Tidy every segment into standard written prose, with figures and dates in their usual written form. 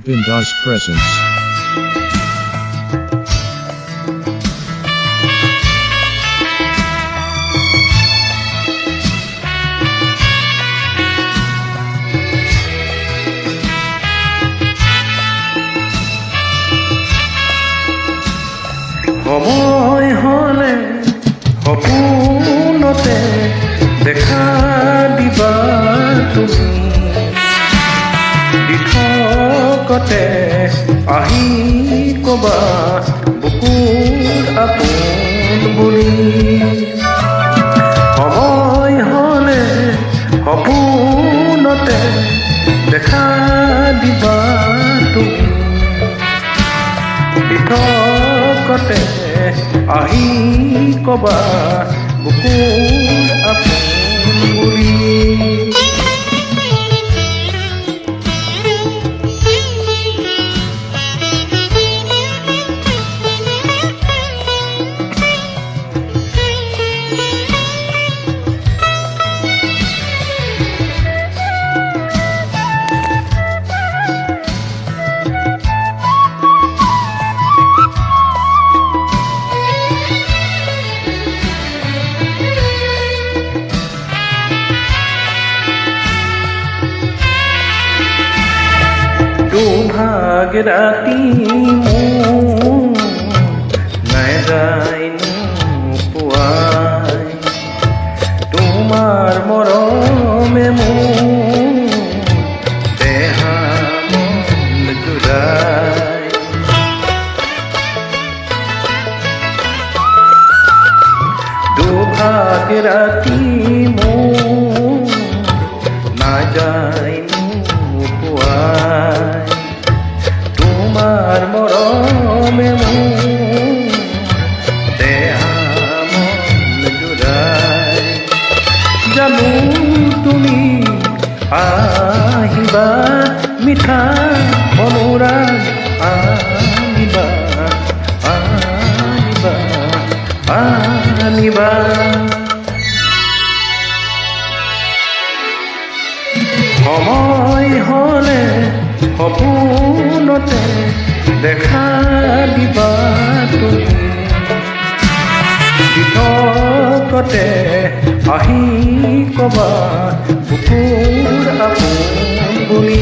Bindas Presents. সময় হলে সপোনতে দেখা দিবা তুমি দিঠকতে আহি কবা বুকুৰ আপোন বুলি সময় হলে সপোনতে দেখা দিবা তুমি দিঠকতে আহি কবা বুকুৰ আপোন বুলি দুভাগ ৰাতি মোৰ নাই যায় নোপোৱাই তোমাৰ মৰমে মোৰ দেহা মন জুৰাই দুভাগ ৰাতি মোৰ নাই যায় নোপোৱাই তোমাৰ মৰমে মোৰ দেহা মন জুৰাই জানো তুমি আহিবা মিঠা অনুৰাগ আনিবা আনিবা আনিবা সময় হলে সপোনতে দেখা দিবা তুমি দিঠকতে আহি কবা বুকুৰ আপোন বুলি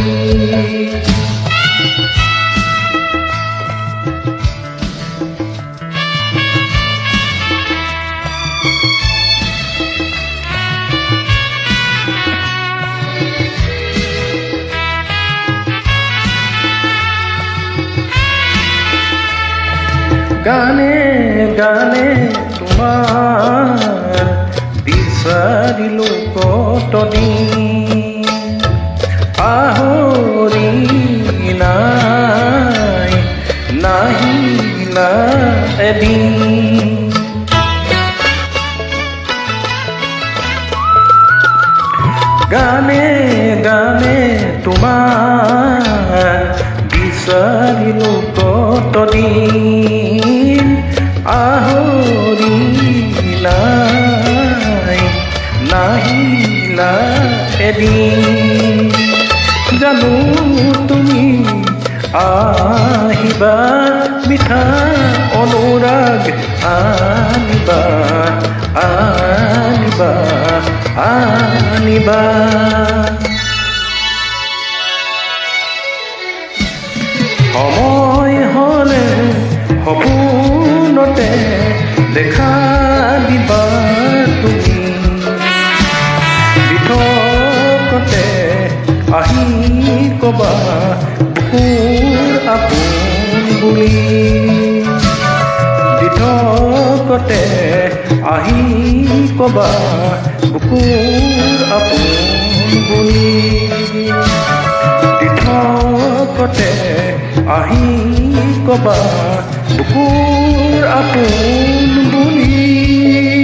গানে গানে তোমাৰ বিচাৰিলো কতদিন পাহৰি নাই নাহিলা এদিন গানে গানে তোমাৰ বিচাৰিলো কতদিন আহৰি নাই নাহিলা এদিন জানো তুমি আহিবা মিঠা অনুৰাগ আনিবা আনিবা আনিবা সময় হলে সপোনতে দেখা দিবা তুমি দিঠকতে আহি কবা বুকুৰ আপোন বুলি দিঠকতে আহি কবা বুকুৰ আপোন বুলি দিঠকতে আহি কবা বুকুৰ আপোন বুলি